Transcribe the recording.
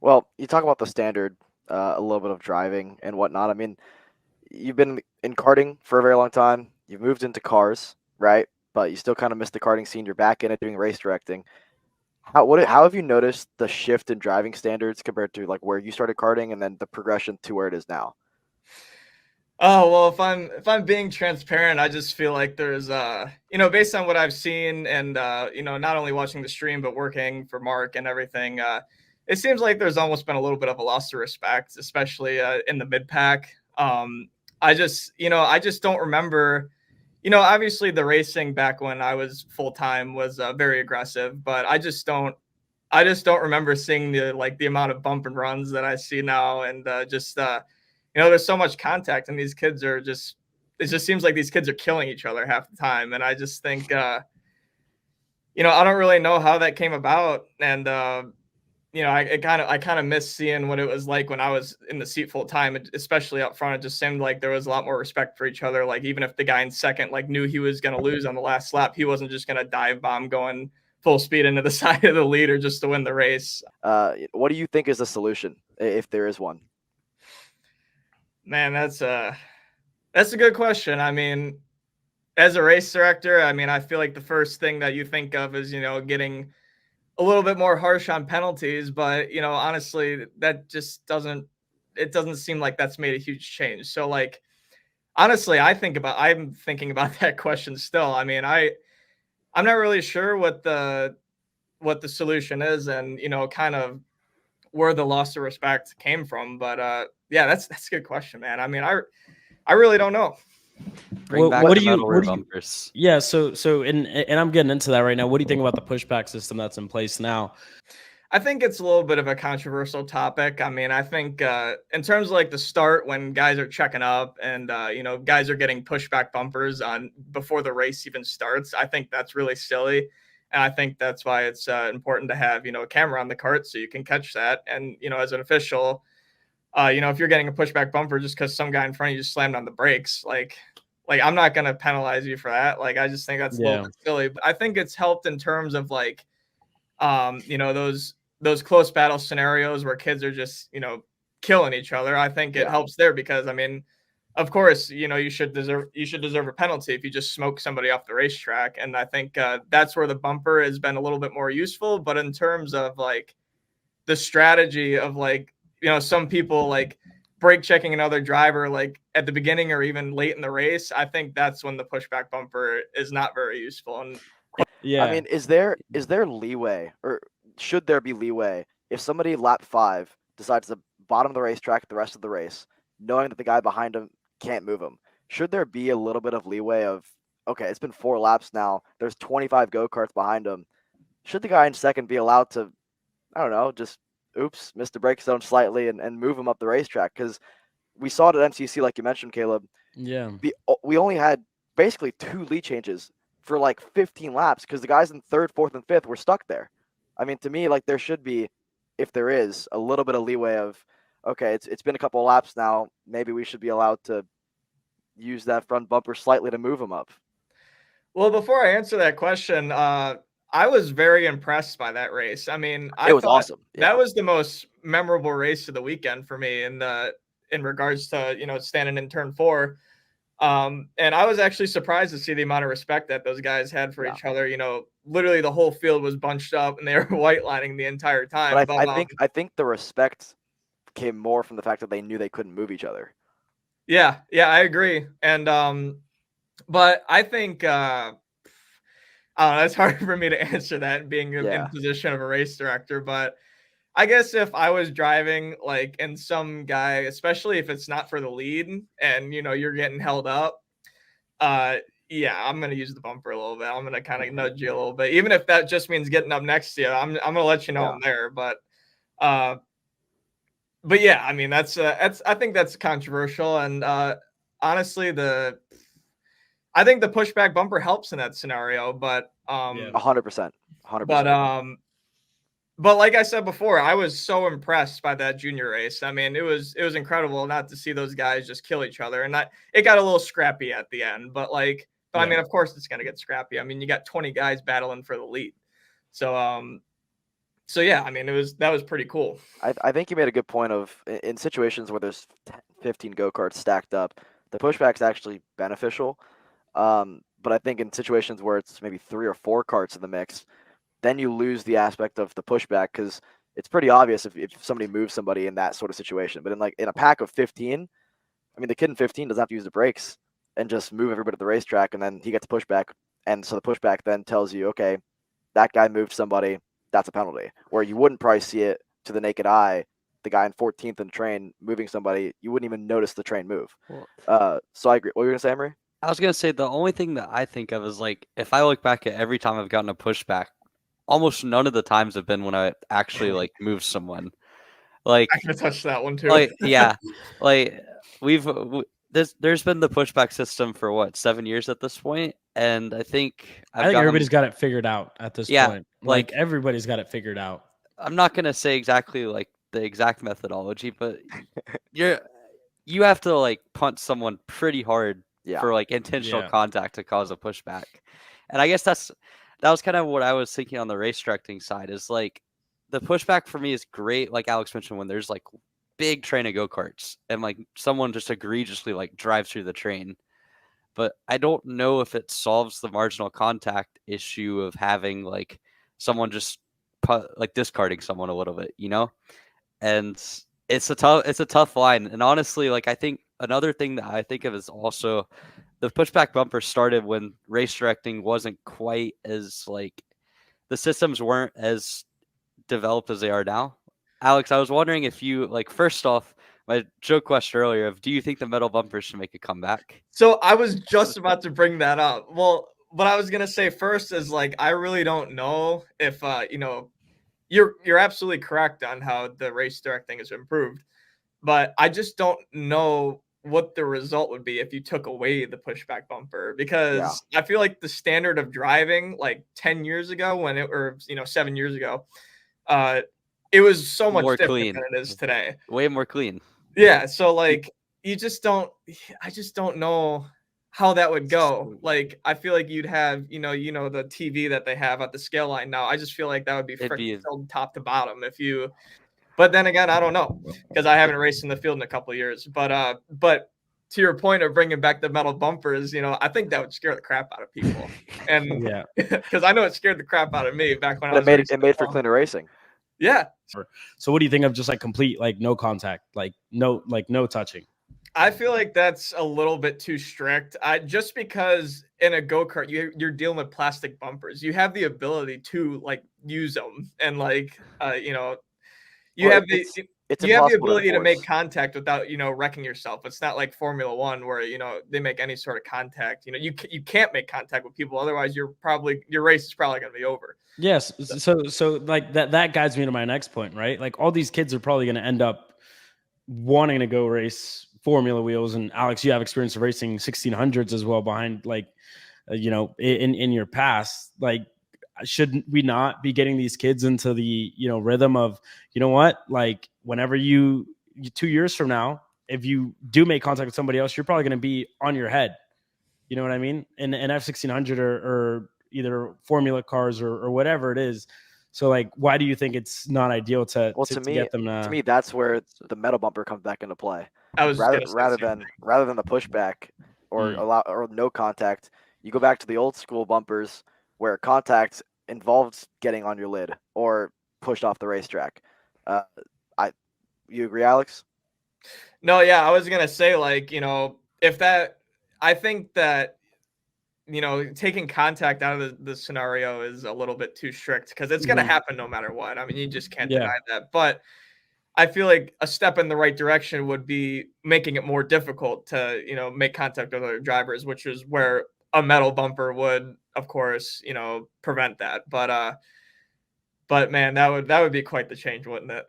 Well, you talk about the standard, a little bit of driving and whatnot. I mean, you've been in karting for a very long time. You've moved into cars, right? But you still kind of missed the karting scene. You're back in it doing race directing. How have you noticed the shift in driving standards compared to like where you started karting and then the progression to where it is now? Oh, well, if I'm being transparent, I just feel like there's based on what I've seen and not only watching the stream but working for Mark and everything, it seems like there's almost been a little bit of a loss of respect, especially in the mid pack. I just don't remember. Obviously the racing back when I was full time was very aggressive, but I just don't remember seeing the amount of bump and runs that I see now, and there's so much contact, and these kids are just. It just seems like these kids are killing each other half the time, and I just think, I don't really know how that came about, and I kind of miss seeing what it was like when I was in the seat full time, especially up front. It just seemed like there was a lot more respect for each other. Like even if the guy in second knew he was going to lose on the last lap, he wasn't just going to dive bomb going full speed into the side of the leader just to win the race. What do you think is the solution, if there is one? Man, that's a good question. I mean, as a race director, I mean, I feel like the first thing that you think of is, getting a little bit more harsh on penalties, but honestly, that just doesn't seem like that's made a huge change. So like honestly, I'm thinking about that question still. I mean, I'm not really sure what the solution is, and kind of where the loss of respect came from, but yeah, that's a good question, man. I mean, I really don't know. Bring What back what the do you metal what rim do you bumpers. yeah, so and I'm getting into that right now. What do you think about the pushback system that's in place now? I think it's a little bit of a controversial topic. I mean, I think in terms of like the start when guys are checking up and guys are getting pushback bumpers on before the race even starts, I think that's really silly, and I think that's why it's important to have a camera on the cart so you can catch that. And as an official, if you're getting a pushback bumper just because some guy in front of you just slammed on the brakes, like I'm not gonna penalize you for that. Like I just think that's a little Yeah. bit silly. But I think it's helped in terms of like those close battle scenarios where kids are just killing each other. I think it Yeah. helps there because I mean, of course, you should deserve a penalty if you just smoke somebody off the racetrack, and I think that's where the bumper has been a little bit more useful. But in terms of like the strategy of like some people like brake checking another driver like at the beginning or even late in the race, I think that's when the pushback bumper is not very useful. And I Yeah. mean, is there leeway or should there be leeway if somebody lap 5 decides to bottom the racetrack the rest of the race, knowing that the guy behind him can't move him? Should there be a little bit of leeway of, okay, it's been 4 laps now. There's 25 go-karts behind him. Should the guy in second be allowed to, I don't know, just oops, missed the brake zone slightly and move him up the racetrack? Because we saw it at MCC, like you mentioned, Caleb. Yeah. We only had basically 2 lead changes for like 15 laps because the guys in third, fourth, and fifth were stuck there. I mean, to me, like there should be, if there is, a little bit of leeway of, okay, it's been a couple of laps now. Maybe we should be allowed to use that front bumper slightly to move them up. well, before I answer that question, I was very impressed by that race. I mean, It I was thought awesome. Yeah. that was the most memorable race of the weekend for me in regards to standing in turn four. And I was actually surprised to see the amount of respect that those guys had for Yeah. each other. Literally the whole field was bunched up and they were white lining the entire time. But But I think the respect came more from the fact that they knew they couldn't move each other. yeah, I agree. And but I think I don't know, it's hard for me to answer that being in Yeah. position of a race director. But I guess if I was driving like and some guy, especially if it's not for the lead and you're getting held up, uh yeah, I'm gonna use the bumper a little bit. I'm gonna kind of nudge you a little bit, even if that just means getting up next to you. I'm gonna let you know Yeah. I'm there. Uh, but yeah, I mean that's I think that's controversial, and honestly, I think the pushback bumper helps in that scenario, but Yeah. 100%. but 100%. um but like I said before, I was so impressed by that junior race. I mean, it was incredible not to see those guys just kill each other, and it got a little scrappy at the end. But I Yeah. mean, of course, it's gonna get scrappy. I mean, you got 20 guys battling for the lead, so So yeah, I mean, that was pretty cool. I think you made a good point of in situations where there's 10, 15 go-karts stacked up, the pushback's actually beneficial. But I think in situations where it's maybe 3 or 4 carts in the mix, then you lose the aspect of the pushback because it's pretty obvious if somebody moves somebody in that sort of situation. But in a pack of 15, I mean, the kid in 15 doesn't have to use the brakes and just move everybody to the racetrack, and then he gets pushback. And so the pushback then tells you, okay, that guy moved somebody, that's a penalty. Where you wouldn't probably see it to the naked eye, the guy in 14th in the train moving somebody, you wouldn't even notice the train move. So I agree. What were you going to say, Emery? I was gonna say the only thing that I think of is like if I look back at every time I've gotten a pushback, almost none of the times have been when I actually like moved someone. Like, I can touch that one too. like yeah, like there's been the pushback system for what 7 years at this point, and I think everybody's got it figured out at this Yeah, point. Like everybody's got it figured out. I'm not gonna say exactly like the exact methodology, but you have to like punch someone pretty hard for like intentional contact to cause a pushback. And I guess that was kind of what I was thinking on the race directing side is like the pushback for me is great, like Alex mentioned, when there's like big train of go-karts and like someone just egregiously like drives through the train. But I don't know if it solves the marginal contact issue of having like someone just like discarding someone a little bit, you know? And it's a tough line. And honestly, like I think another thing that I think of is also the pushback bumper started when race directing wasn't quite as like the systems weren't as developed as they are now. Alex, I was wondering if you like first off, my joke question earlier of do you think the metal bumpers should make a comeback? So I was just about to bring that up. Well, what I was gonna say first is like I really don't know if you're absolutely correct on how the race directing has improved, but I just don't know what the result would be if you took away the pushback bumper because I feel like the standard of driving like 10 years ago or 7 years ago, it was so much different clean than it is today. Way more clean. Yeah, so like I just don't know how that would go. Like I feel like you'd have, the TV that they have at the scale line now. I just feel like that would be freaking filled top to bottom but then again, I don't know because I haven't raced in the field in a couple of years. But to your point of bringing back the metal bumpers, I think that would scare the crap out of people. And Yeah, because I know it scared the crap out of me back when I was it made for cleaner racing. Yeah. So what do you think of just like complete like no contact, like no touching? I feel like that's a little bit too strict. Just because in a go-kart you're dealing with plastic bumpers, you have the ability to like use them and like you have the ability to make contact without wrecking yourself. It's not like Formula One where they make any sort of contact. You can't make contact with people, otherwise your race is probably going to be over. Yes. So like that guides me to my next point, right? Like all these kids are probably going to end up wanting to go race Formula wheels. And Alex, you have experience of racing 1600s as well behind like, in your past, like, should we not be getting these kids into the, rhythm of, what, like whenever you 2 years from now, if you do make contact with somebody else, you're probably going to be on your head. You know what I mean? In an F1600 or either formula cars or whatever it is. So like, why do you think it's not ideal to get them to me, that's where the metal bumper comes back into play. Rather than the pushback or no contact, you go back to the old school bumpers where contact involves getting on your lid or pushed off the racetrack. You agree, Alex? No, yeah, I was gonna say like I think that taking contact out of the scenario is a little bit too strict because it's gonna happen no matter what. I mean, you just can't deny that. But I feel like a step in the right direction would be making it more difficult to make contact with other drivers, which is where a metal bumper would, of course, prevent that. But man, that would be quite the change, wouldn't it?